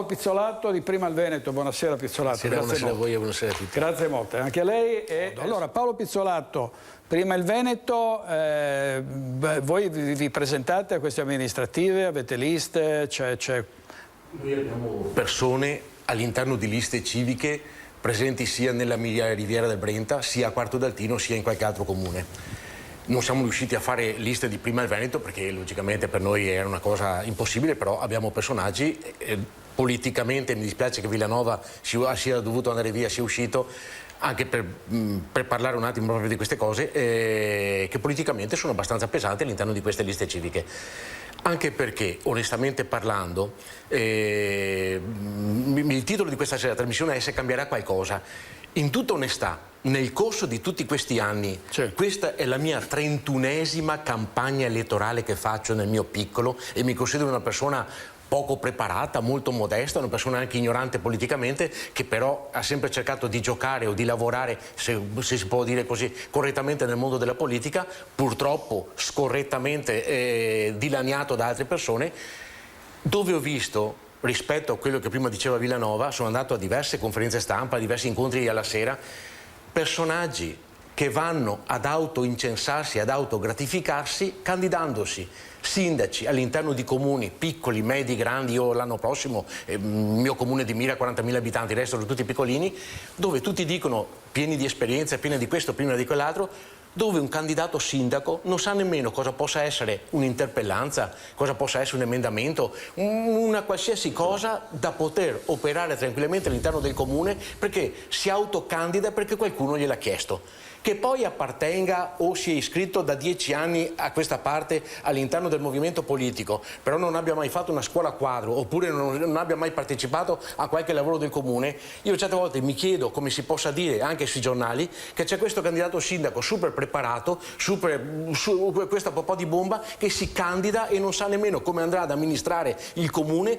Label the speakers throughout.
Speaker 1: Pizzolato di Prima il Veneto, buonasera Pizzolato.
Speaker 2: Buonasera a voi e buonasera a tutti.
Speaker 1: Grazie molte, anche a lei. Allora, Paolo Pizzolato, Prima il Veneto, voi vi presentate a queste amministrative, avete liste,
Speaker 2: Noi abbiamo persone all'interno di liste civiche presenti sia nella Riviera del Brenta, sia a Quarto d'Altino, sia in qualche altro comune. Non siamo riusciti a fare liste di Prima il Veneto perché logicamente per noi era una cosa impossibile, però abbiamo personaggi, politicamente mi dispiace che Villanova sia dovuto andare via, sia uscito, anche per parlare un attimo proprio di queste cose, che politicamente sono abbastanza pesanti all'interno di queste liste civiche. Anche perché, onestamente parlando, il titolo di questa trasmissione è Se cambierà qualcosa. In tutta onestà, nel corso di tutti questi anni, questa è la mia 31esima campagna elettorale che faccio nel mio piccolo e mi considero una persona poco preparata, molto modesta, una persona anche ignorante politicamente, che però ha sempre cercato di giocare o di lavorare, se si può dire così, correttamente nel mondo della politica, purtroppo scorrettamente dilaniato da altre persone, dove ho visto, rispetto a quello che prima diceva Villanova, sono andato a diverse conferenze stampa, a diversi incontri alla sera, personaggi che vanno ad autoincensarsi, ad autogratificarsi candidandosi sindaci all'interno di comuni piccoli, medi, grandi. Io l'anno prossimo il mio comune di Mira 40.000 abitanti, il resto sono tutti piccolini, dove tutti dicono pieni di esperienza, pieni di questo, pieni di quell'altro, dove un candidato sindaco non sa nemmeno cosa possa essere un'interpellanza, cosa possa essere un emendamento, una qualsiasi cosa da poter operare tranquillamente all'interno del comune perché si autocandida perché qualcuno gliel'ha chiesto. Che poi appartenga o sia iscritto da 10 anni a questa parte all'interno del movimento politico, però non abbia mai fatto una scuola quadro oppure non abbia mai partecipato a qualche lavoro del comune, io certe volte mi chiedo come si possa dire anche sui giornali che c'è questo candidato sindaco super preparato, questa po' di bomba che si candida e non sa nemmeno come andrà ad amministrare il comune,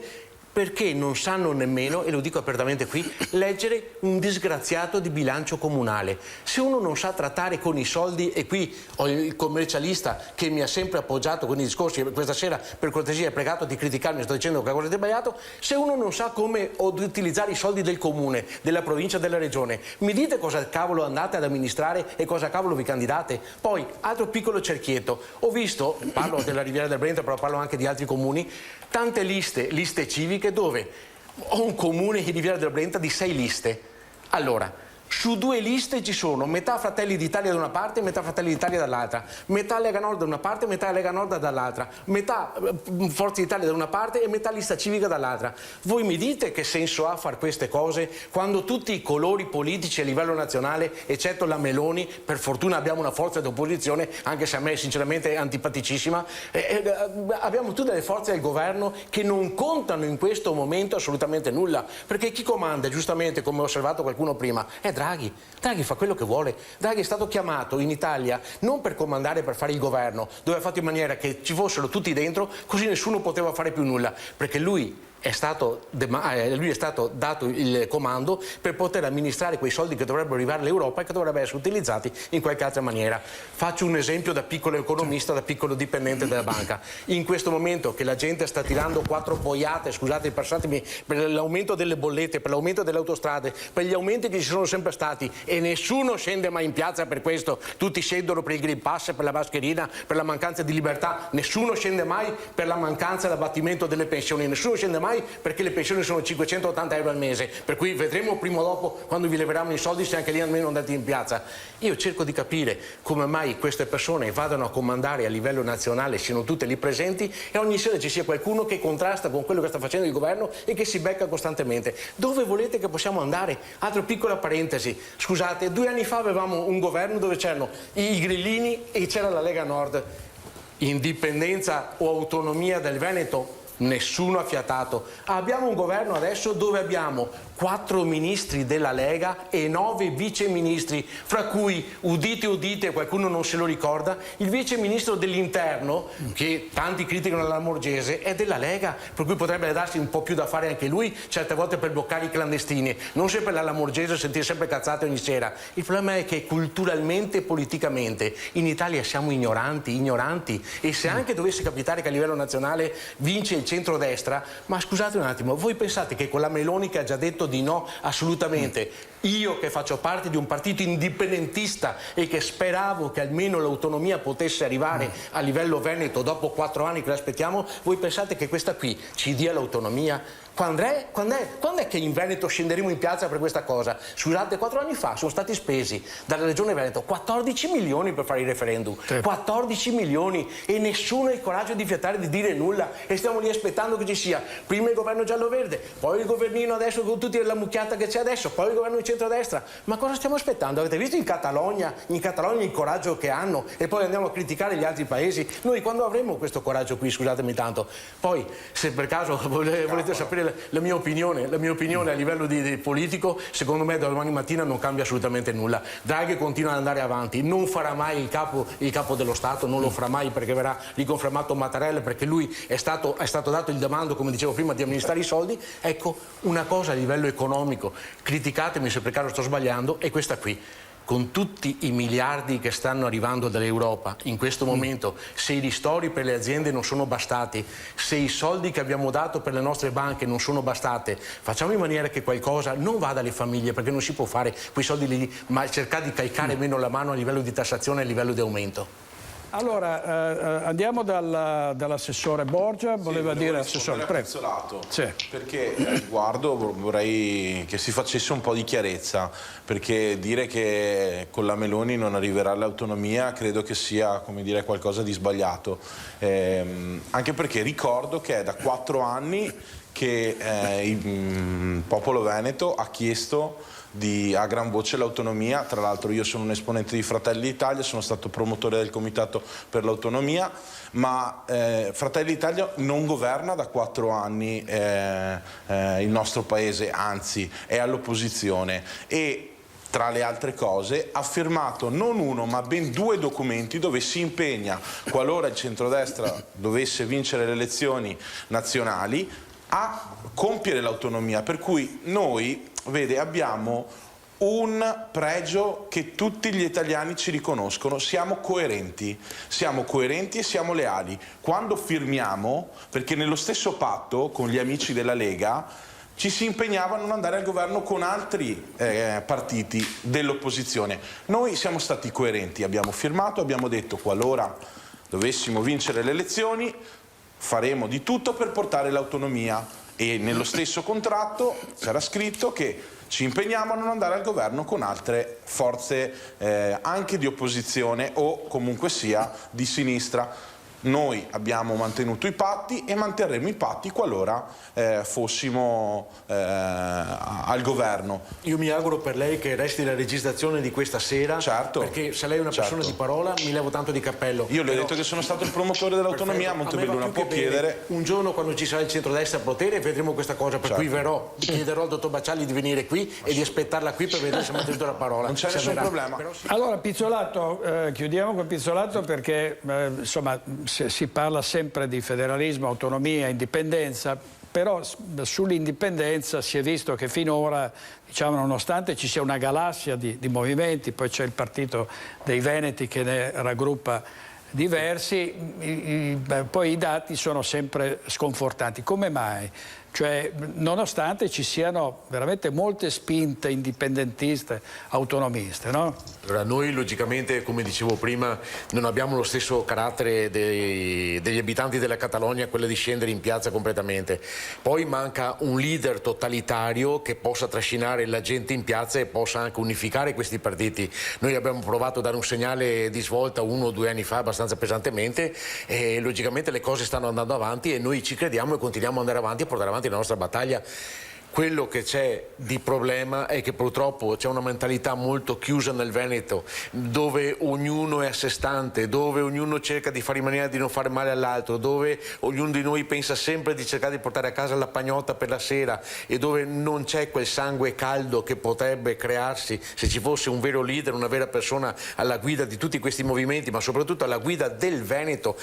Speaker 2: perché non sanno nemmeno, e lo dico apertamente qui, leggere un disgraziato di bilancio comunale. Se uno non sa trattare con i soldi, e qui ho il commercialista che mi ha sempre appoggiato con i discorsi, questa sera per cortesia è pregato di criticarmi, sto dicendo che qualcosa di sbagliato, se uno non sa come utilizzare i soldi del comune, della provincia, della regione, mi dite cosa cavolo andate ad amministrare e cosa cavolo vi candidate? Poi, altro piccolo cerchietto, ho visto, parlo della Riviera del Brenta, però parlo anche di altri comuni, tante liste civiche dove ho un comune di Riviera del Brenta di 6 liste. Allora, su 2 liste ci sono metà Fratelli d'Italia da una parte e metà Fratelli d'Italia dall'altra, metà Lega Nord da una parte e metà Lega Nord dall'altra, metà Forza d'Italia da una parte e metà lista civica dall'altra. Voi mi dite che senso ha fare queste cose quando tutti i colori politici a livello nazionale, eccetto la Meloni, per fortuna abbiamo una forza di opposizione, anche se a me sinceramente è antipaticissima, abbiamo tutte le forze del governo che non contano in questo momento assolutamente nulla, perché chi comanda, giustamente come ha osservato qualcuno prima, è Draghi. Draghi fa quello che vuole. Draghi è stato chiamato in Italia non per comandare, per fare il governo, dove ha fatto in maniera che ci fossero tutti dentro, così nessuno poteva fare più nulla, perché lui è stato dato il comando per poter amministrare quei soldi che dovrebbero arrivare all'Europa e che dovrebbero essere utilizzati in qualche altra maniera. Faccio un esempio da piccolo economista, da piccolo dipendente della banca. In questo momento che la gente sta tirando 4 boiate, scusate, passatemi, per l'aumento delle bollette, per l'aumento delle autostrade, per gli aumenti che ci sono sempre stati e nessuno scende mai in piazza per questo, tutti scendono per il Green Pass, per la mascherina, per la mancanza di libertà, nessuno scende mai per la mancanza e l'abbattimento delle pensioni, nessuno scende mai perché le pensioni sono 580 euro al mese, per cui vedremo prima o dopo quando vi leveranno i soldi se anche lì almeno andate in piazza. Io cerco di capire come mai queste persone vadano a comandare a livello nazionale, siano tutte lì presenti e ogni sera ci sia qualcuno che contrasta con quello che sta facendo il governo e che si becca costantemente. Dove volete che possiamo andare? Altra piccola parentesi, scusate, 2 anni fa avevamo un governo dove c'erano i grillini e c'era la Lega Nord. Indipendenza o autonomia del Veneto? Nessuno ha fiatato. Abbiamo un governo adesso dove abbiamo 4 ministri della Lega e 9 viceministri, fra cui, udite, qualcuno non se lo ricorda, il vice ministro dell'interno, che tanti criticano la Lamorgese, è della Lega, per cui potrebbe darsi un po' più da fare anche lui, certe volte per bloccare i clandestini, non sempre la Lamorgese sentire sempre cazzate ogni sera. Il problema è che culturalmente e politicamente in Italia siamo ignoranti, e se anche dovesse capitare che a livello nazionale vince il centrodestra, ma scusate un attimo, voi pensate che con la Meloni che ha già detto di no assolutamente, io che faccio parte di un partito indipendentista e che speravo che almeno l'autonomia potesse arrivare a livello veneto dopo 4 anni che l'aspettiamo, voi pensate che questa qui ci dia l'autonomia? Quando è che in Veneto scenderemo in piazza per questa cosa? Scusate, 4 anni fa sono stati spesi dalla Regione Veneto 14 milioni per fare il referendum. Sì. 14 milioni e nessuno ha il coraggio di fiatare, di dire nulla, e stiamo lì aspettando che ci sia prima il governo giallo-verde, poi il governino adesso con tutti la mucchiata che c'è adesso, poi il governo di centrodestra. Ma cosa stiamo aspettando? Avete visto in Catalogna il coraggio che hanno, e poi andiamo a criticare gli altri paesi? Noi quando avremo questo coraggio qui, scusatemi tanto? Poi, se per caso volete sapere la mia opinione a livello di politico, secondo me da domani mattina non cambia assolutamente nulla. Draghi continua ad andare avanti, non farà mai il capo dello Stato, non lo farà mai, perché verrà riconfermato Mattarella, perché lui è stato dato il domando, come dicevo prima, di amministrare i soldi. Ecco, una cosa a livello economico, criticatemi se per caso sto sbagliando, è questa qui. Con tutti i miliardi che stanno arrivando dall'Europa in questo momento, se i ristori per le aziende non sono bastati, se i soldi che abbiamo dato per le nostre banche non sono bastate, facciamo in maniera che qualcosa non vada alle famiglie, perché non si può fare quei soldi lì, ma cercare di calcare meno la mano a livello di tassazione e a livello di aumento.
Speaker 1: Allora, andiamo dall'assessore Borgia, voleva dire assessore, prego.
Speaker 3: Sì. Perché riguardo vorrei che si facesse un po' di chiarezza, perché dire che con la Meloni non arriverà l'autonomia credo che sia, come dire, qualcosa di sbagliato, anche perché ricordo che è da 4 anni che il popolo veneto ha chiesto a gran voce l'autonomia. Tra l'altro io sono un esponente di Fratelli d'Italia, sono stato promotore del Comitato per l'Autonomia, ma Fratelli d'Italia non governa da 4 anni il nostro paese, anzi è all'opposizione, e tra le altre cose ha firmato non uno ma ben 2 documenti dove si impegna, qualora il centrodestra dovesse vincere le elezioni nazionali, a compiere l'autonomia. Per cui noi, vede, abbiamo un pregio che tutti gli italiani ci riconoscono: siamo coerenti e siamo leali. Quando firmiamo, perché nello stesso patto con gli amici della Lega ci si impegnava a non andare al governo con altri partiti dell'opposizione. Noi siamo stati coerenti, abbiamo firmato, abbiamo detto qualora dovessimo vincere le elezioni faremo di tutto per portare l'autonomia, e nello stesso contratto c'era scritto che ci impegniamo a non andare al governo con altre forze anche di opposizione o comunque sia di sinistra. Noi abbiamo mantenuto i patti e manterremo i patti qualora fossimo al governo.
Speaker 2: Io mi auguro per lei che resti la registrazione di questa sera,
Speaker 3: certo,
Speaker 2: perché se lei è una persona di parola mi levo tanto di cappello.
Speaker 3: Io le ho detto che sono stato il promotore dell'autonomia, Montebelluna può chiedere.
Speaker 2: Un giorno, quando ci sarà il centrodestra a potere, vedremo questa cosa, per cui chiederò al dottor Bacciali di venire qui e di aspettarla qui per vedere se ha mantenuto la parola.
Speaker 3: Non c'è nessun problema.
Speaker 1: Allora Pizzolato, chiudiamo con Pizzolato, perché insomma si parla sempre di federalismo, autonomia, indipendenza, però sull'indipendenza si è visto che finora, diciamo, nonostante ci sia una galassia di movimenti, poi c'è il partito dei Veneti che ne raggruppa diversi, poi i dati sono sempre sconfortanti. Come mai? Cioè, nonostante ci siano veramente molte spinte indipendentiste, autonomiste, no?
Speaker 2: Allora, noi logicamente, come dicevo prima, non abbiamo lo stesso carattere degli abitanti della Catalogna, quello di scendere in piazza completamente. Poi manca un leader totalitario che possa trascinare la gente in piazza e possa anche unificare questi partiti. Noi abbiamo provato a dare un segnale di svolta 1 o 2 anni fa abbastanza pesantemente, e logicamente le cose stanno andando avanti e noi ci crediamo e continuiamo ad andare avanti e portare avanti la nostra battaglia. Quello che c'è di problema è che purtroppo c'è una mentalità molto chiusa nel Veneto, dove ognuno è a sé stante, dove ognuno cerca di fare in maniera di non fare male all'altro, dove ognuno di noi pensa sempre di cercare di portare a casa la pagnotta per la sera, e dove non c'è quel sangue caldo che potrebbe crearsi se ci fosse un vero leader, una vera persona alla guida di tutti questi movimenti, ma soprattutto alla guida del Veneto,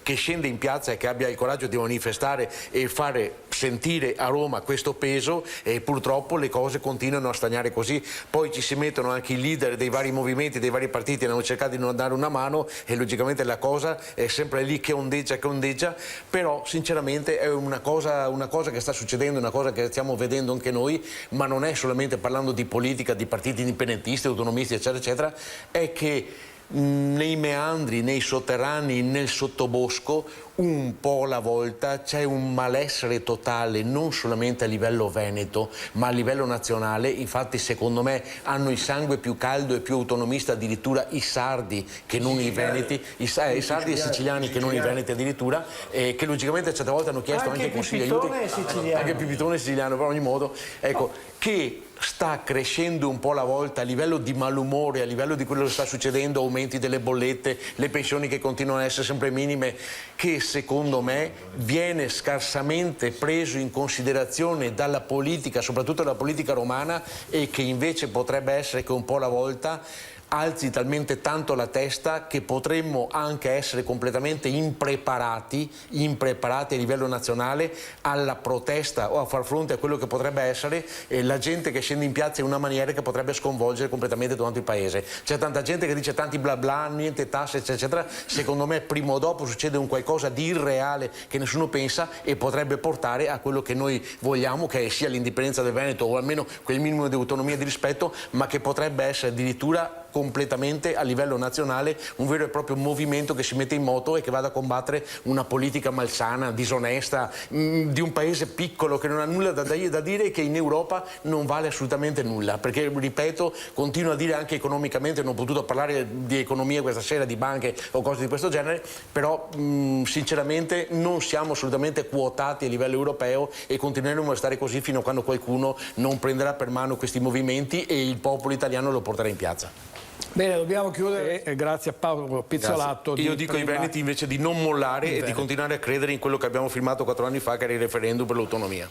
Speaker 2: che scende in piazza e che abbia il coraggio di manifestare e fare sentire a Roma questo peso. E purtroppo le cose continuano a stagnare così. Poi ci si mettono anche i leader dei vari movimenti, dei vari partiti abbiamo cercato di non dare una mano e logicamente la cosa è sempre lì che ondeggia, però sinceramente è una cosa che sta succedendo, una cosa che stiamo vedendo anche noi, ma non è solamente parlando di politica, di partiti indipendentisti, autonomisti, eccetera, eccetera, è che nei meandri, nei sotterranei, nel sottobosco, un po' alla volta c'è un malessere totale, non solamente a livello veneto, ma a livello nazionale. Infatti, secondo me, hanno il sangue più caldo e più autonomista addirittura i sardi che non i veneti, i sardi e i siciliani che non i veneti addirittura, che logicamente certe volte hanno chiesto anche consigli aiuti, anche Pipitone siciliano, per ogni modo, ecco, che sta crescendo un po' alla volta a livello di malumore, a livello di quello che sta succedendo, aumenti delle bollette, le pensioni che continuano ad essere sempre minime, che secondo me viene scarsamente preso in considerazione dalla politica, soprattutto dalla politica romana, e che invece potrebbe essere che un po' alla volta alzi talmente tanto la testa che potremmo anche essere completamente impreparati a livello nazionale alla protesta o a far fronte a quello che potrebbe essere la gente che scende in piazza in una maniera che potrebbe sconvolgere completamente tutto il paese. C'è tanta gente che dice tanti bla bla, niente tasse, eccetera. Secondo me prima o dopo succede un qualcosa di irreale che nessuno pensa e potrebbe portare a quello che noi vogliamo, che sia l'indipendenza del Veneto o almeno quel minimo di autonomia e di rispetto, ma che potrebbe essere addirittura completamente a livello nazionale un vero e proprio movimento che si mette in moto e che vada a combattere una politica malsana, disonesta, di un paese piccolo che non ha nulla da dire e che in Europa non vale assolutamente nulla, perché ripeto, continuo a dire anche economicamente, non ho potuto parlare di economia questa sera, di banche o cose di questo genere, però sinceramente non siamo assolutamente quotati a livello europeo e continueremo a stare così fino a quando qualcuno non prenderà per mano questi movimenti e il popolo italiano lo porterà in piazza.
Speaker 1: Bene, dobbiamo chiudere. Grazie a Paolo Pizzolato.
Speaker 2: Io dico ai veneti invece di non mollare e di continuare a credere in quello che abbiamo firmato 4 anni fa, che era il referendum per l'autonomia.